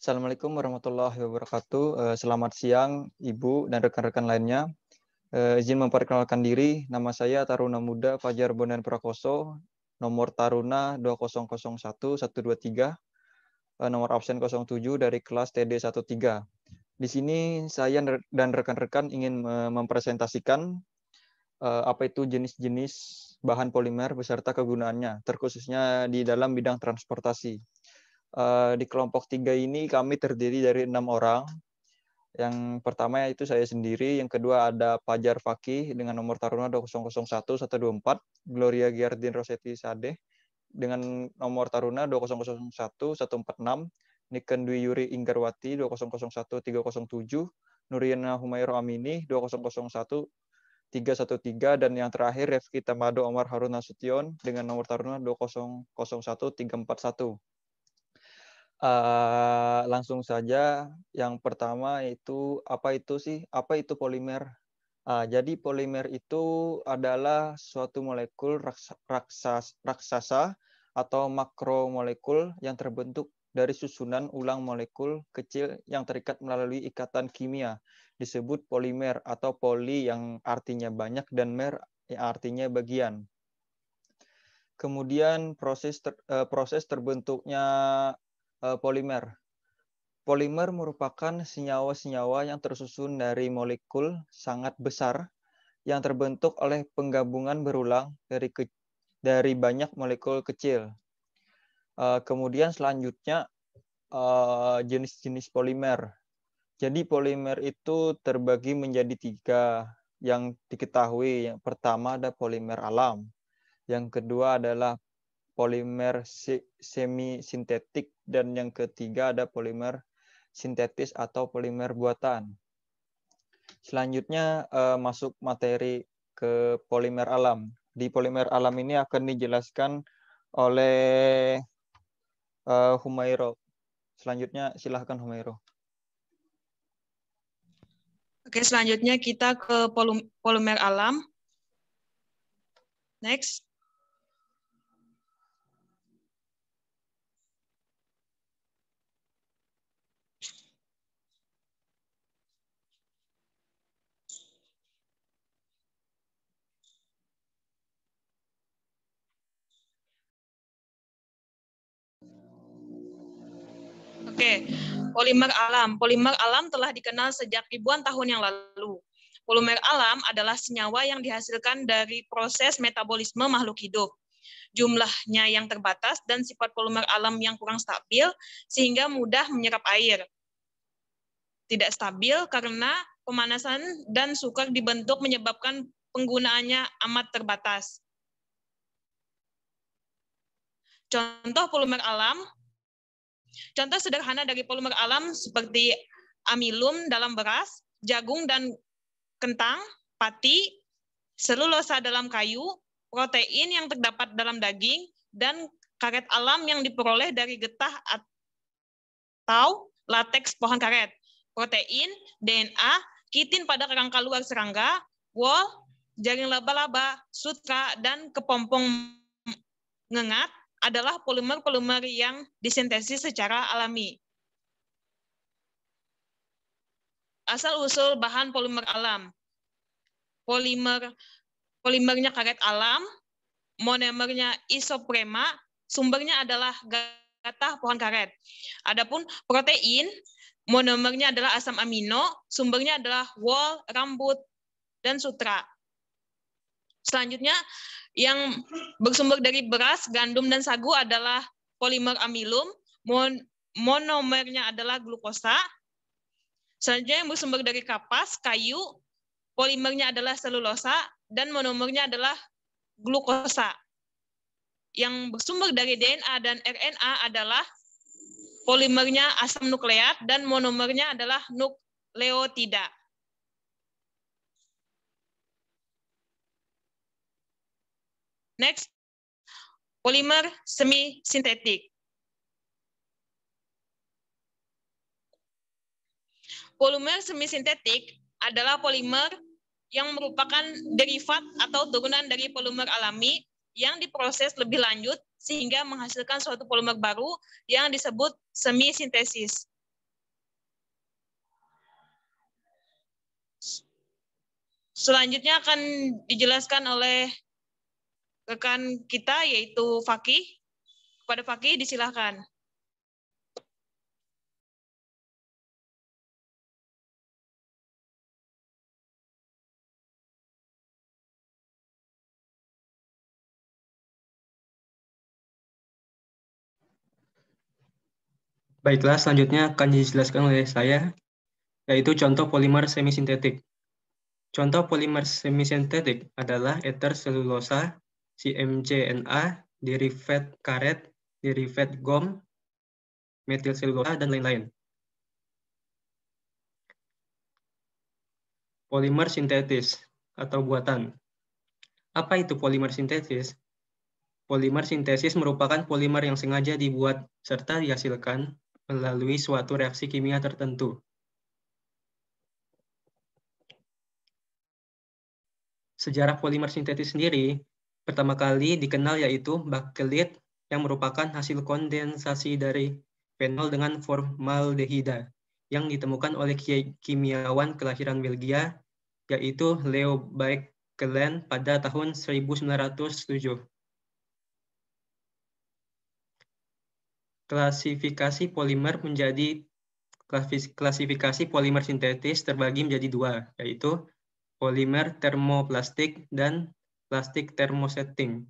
Assalamualaikum warahmatullahi wabarakatuh. Selamat siang, Ibu dan rekan-rekan lainnya. Izin memperkenalkan diri, nama saya Taruna Muda Fajar Bondan Prakoso, nomor Taruna 2001123, nomor absen 07 dari kelas TD13. Di sini saya dan rekan-rekan ingin mempresentasikan apa itu jenis-jenis bahan polimer beserta kegunaannya, terkhususnya di dalam bidang transportasi. Di kelompok 3 ini kami terdiri dari 6 orang. Yang pertama yaitu saya sendiri, yang kedua ada Fajar Fakih dengan nomor taruna 2001124, Gloria Giardin Rosetti Sade dengan nomor taruna 2001146, Niken Dwi Yuri Inggarwati 2001307, Nuriana Humairo Amini 2001313, dan yang terakhir Refki Tamado Omar Harun Nasution dengan nomor taruna 2001341. Langsung saja, yang pertama itu apa itu polimer? Jadi polimer itu adalah suatu molekul raksasa atau makromolekul yang terbentuk dari susunan ulang molekul kecil yang terikat melalui ikatan kimia. Disebut polimer, atau poli yang artinya banyak dan mer yang artinya bagian. Kemudian proses terbentuknya polimer. Polimer merupakan senyawa-senyawa yang tersusun dari molekul sangat besar yang terbentuk oleh penggabungan berulang dari banyak molekul kecil. Kemudian selanjutnya jenis-jenis polimer. Jadi polimer itu terbagi menjadi 3 yang diketahui. Yang pertama ada polimer alam. Yang kedua adalah polimer semi-sintetik, dan yang ketiga ada polimer sintetis atau polimer buatan. Selanjutnya masuk materi ke polimer alam. Di polimer alam ini akan dijelaskan oleh Humairo. Selanjutnya silahkan Humairo. Oke, selanjutnya kita ke polimer alam. Next. Oke, polimer alam. Polimer alam telah dikenal sejak ribuan tahun yang lalu. Polimer alam adalah senyawa yang dihasilkan dari proses metabolisme makhluk hidup. Jumlahnya yang terbatas dan sifat polimer alam yang kurang stabil sehingga mudah menyerap air. Tidak stabil karena pemanasan dan sukar dibentuk menyebabkan penggunaannya amat terbatas. Contoh polimer alam. Contoh sederhana dari polimer alam seperti amilum dalam beras, jagung dan kentang, pati, selulosa dalam kayu, protein yang terdapat dalam daging, dan karet alam yang diperoleh dari getah atau lateks pohon karet. Protein, DNA, kitin pada kerangka luar serangga, wol, jaring laba-laba, sutra, dan kepompong ngengat adalah polimer-polimer yang disintesis secara alami. Asal-usul bahan polimer alam. Polimernya karet alam, monomernya isoprema, sumbernya adalah getah pohon karet. Adapun protein, monomernya adalah asam amino, sumbernya adalah wol, rambut, dan sutra. Selanjutnya, yang bersumber dari beras, gandum, dan sagu adalah polimer amilum, monomernya adalah glukosa. Selanjutnya yang bersumber dari kapas, kayu, polimernya adalah selulosa, dan monomernya adalah glukosa. Yang bersumber dari DNA dan RNA adalah polimernya asam nukleat, dan monomernya adalah nukleotida. Next, polimer semi-sintetik. Polimer semi-sintetik adalah polimer yang merupakan derivat atau turunan dari polimer alami yang diproses lebih lanjut sehingga menghasilkan suatu polimer baru yang disebut semi-sintesis. Selanjutnya akan dijelaskan oleh rekan kita, yaitu Fakih. Kepada Fakih, disilahkan. Baiklah, selanjutnya akan dijelaskan oleh saya, yaitu contoh polimer semisintetik. Contoh polimer semisintetik adalah ether selulosa, CMCNA, derivat karet, derivat gom, metil selulosa, dan lain-lain. Polimer sintetis atau buatan. Apa itu polimer sintetis? Polimer sintesis merupakan polimer yang sengaja dibuat serta dihasilkan melalui suatu reaksi kimia tertentu. Sejarah polimer sintetis sendiri pertama kali dikenal yaitu bakelit yang merupakan hasil kondensasi dari fenol dengan formaldehida yang ditemukan oleh kimiawan kelahiran Belgia yaitu Leo Baekeland pada tahun 1907. Klasifikasi polimer sintetis terbagi menjadi dua, yaitu polimer termoplastik dan plastik termosetting.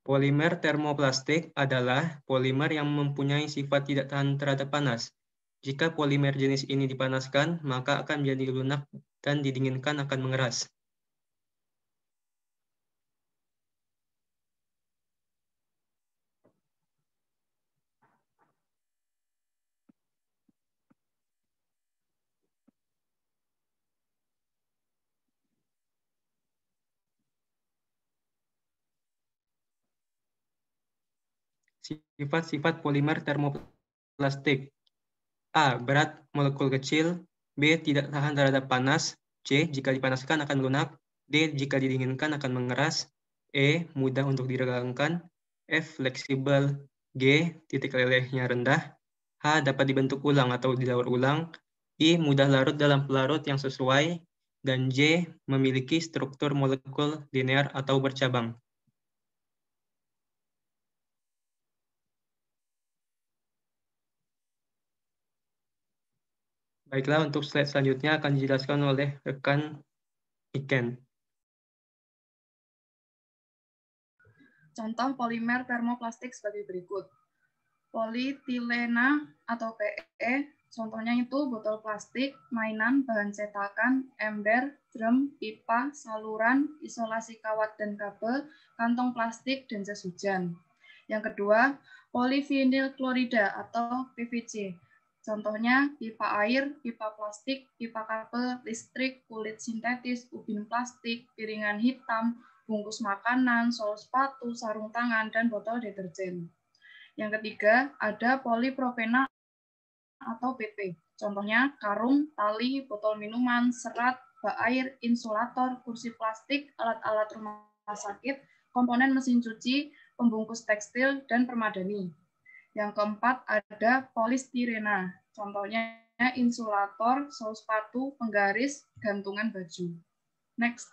Polimer termoplastik adalah polimer yang mempunyai sifat tidak tahan terhadap panas. Jika polimer jenis ini dipanaskan, maka akan menjadi lunak dan didinginkan akan mengeras. Sifat-sifat polimer termoplastik. A. Berat molekul kecil. B. Tidak tahan terhadap panas. C. Jika dipanaskan akan lunak. D. Jika didinginkan akan mengeras. E. Mudah untuk diregangkan. F. Fleksibel. G. Titik lelehnya rendah. H. Dapat dibentuk ulang atau didaur ulang. I. Mudah larut dalam pelarut yang sesuai. Dan J. Memiliki struktur molekul linear atau bercabang. Baiklah, untuk slide selanjutnya akan dijelaskan oleh rekan Iken. Contoh polimer termoplastik sebagai berikut. Polietilena atau PE, contohnya itu botol plastik, mainan, bahan cetakan, ember, drum, pipa, saluran, isolasi kawat dan kabel, kantong plastik, dan jas hujan. Yang kedua, polivinil klorida atau PVC. Contohnya pipa air, pipa plastik, pipa kabel, listrik, kulit sintetis, ubin plastik, piringan hitam, bungkus makanan, sol sepatu, sarung tangan, dan botol deterjen. Yang ketiga, ada polipropena atau PP. Contohnya karung, tali, botol minuman, serat, bak air, insulator, kursi plastik, alat-alat rumah sakit, komponen mesin cuci, pembungkus tekstil, dan permadani. Yang keempat ada polistirena, contohnya insulator, sol sepatu, penggaris, gantungan baju. Next.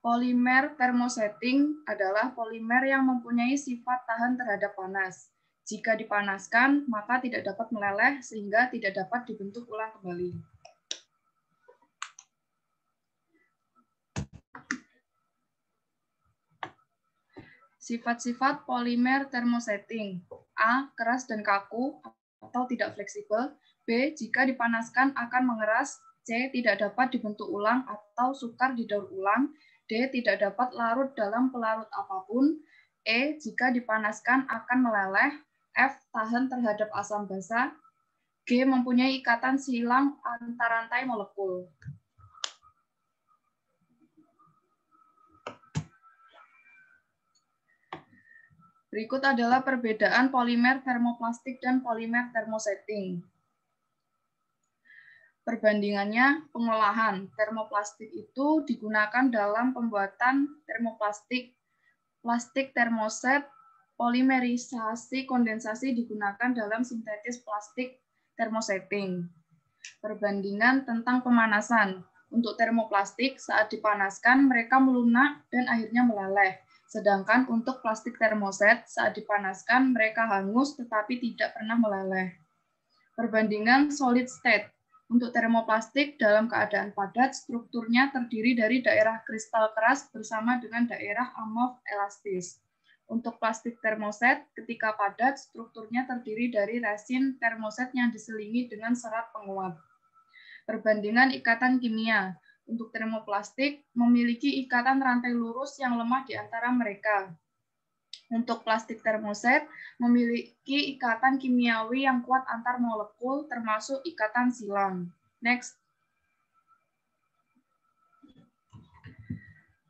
Polimer termosetting adalah polimer yang mempunyai sifat tahan terhadap panas. Jika dipanaskan, maka tidak dapat meleleh sehingga tidak dapat dibentuk ulang kembali. Sifat-sifat polimer termosetting. A. Keras dan kaku atau tidak fleksibel. B. Jika dipanaskan akan mengeras. C. Tidak dapat dibentuk ulang atau sukar didaur ulang. D. Tidak dapat larut dalam pelarut apapun. E. Jika dipanaskan akan meleleh. F. Tahan terhadap asam basa. G. Mempunyai ikatan silang antar rantai molekul. Berikut adalah perbedaan polimer termoplastik dan polimer termosetting. Perbandingannya, pengolahan termoplastik itu digunakan dalam pembuatan termoplastik, plastik termoset, polimerisasi kondensasi digunakan dalam sintetis plastik termosetting. Perbandingan tentang pemanasan. Untuk termoplastik, saat dipanaskan mereka melunak dan akhirnya meleleh. Sedangkan untuk plastik termoset, saat dipanaskan mereka hangus tetapi tidak pernah meleleh. Perbandingan solid state. Untuk termoplastik dalam keadaan padat, strukturnya terdiri dari daerah kristal keras bersama dengan daerah amorf elastis. Untuk plastik termoset, ketika padat, strukturnya terdiri dari resin termoset yang diselingi dengan serat penguat. Perbandingan ikatan kimia. Untuk termoplastik, memiliki ikatan rantai lurus yang lemah di antara mereka. Untuk plastik termoset, memiliki ikatan kimiawi yang kuat antar molekul, termasuk ikatan silang. Next.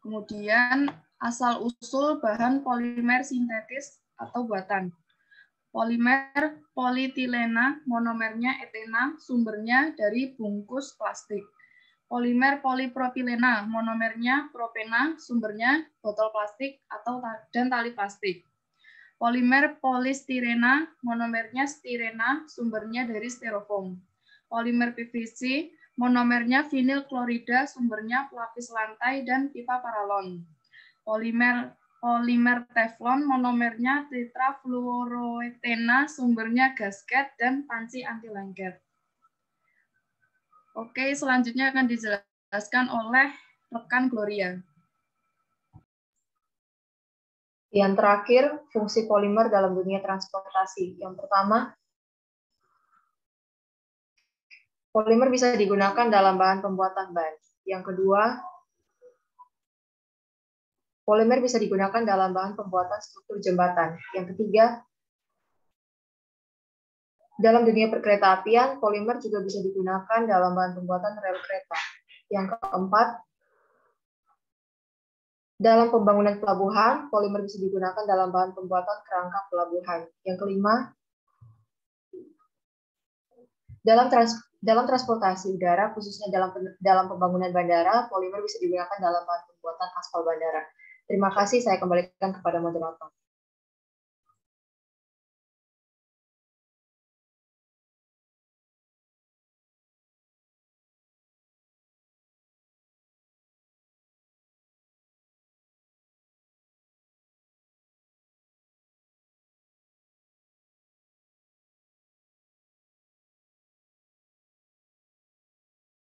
Kemudian, asal-usul bahan polimer sintetis atau buatan. Polimer polietilena, monomernya etena, sumbernya dari bungkus plastik. Polimer polipropilena, monomernya propena, sumbernya botol plastik dan tali plastik. Polimer polistirena, monomernya stirena, sumbernya dari styrofoam. Polimer PVC, monomernya vinil klorida, sumbernya pelapis lantai dan pipa paralon. Polimer teflon, monomernya tetrafluoroetena, sumbernya gasket dan panci anti lengket. Oke, selanjutnya akan dijelaskan oleh rekan Gloria. Yang terakhir, fungsi polimer dalam dunia transportasi. Yang pertama, polimer bisa digunakan dalam bahan pembuatan ban. Yang kedua, polimer bisa digunakan dalam bahan pembuatan struktur jembatan. Yang ketiga, dalam dunia perkeretaapian, polimer juga bisa digunakan dalam bahan pembuatan rel kereta. Yang keempat, dalam pembangunan pelabuhan, polimer bisa digunakan dalam bahan pembuatan kerangka pelabuhan. Yang kelima, dalam transportasi udara, khususnya dalam pembangunan bandara, polimer bisa digunakan dalam bahan pembuatan aspal bandara. Terima kasih, saya kembalikan kepada moderator.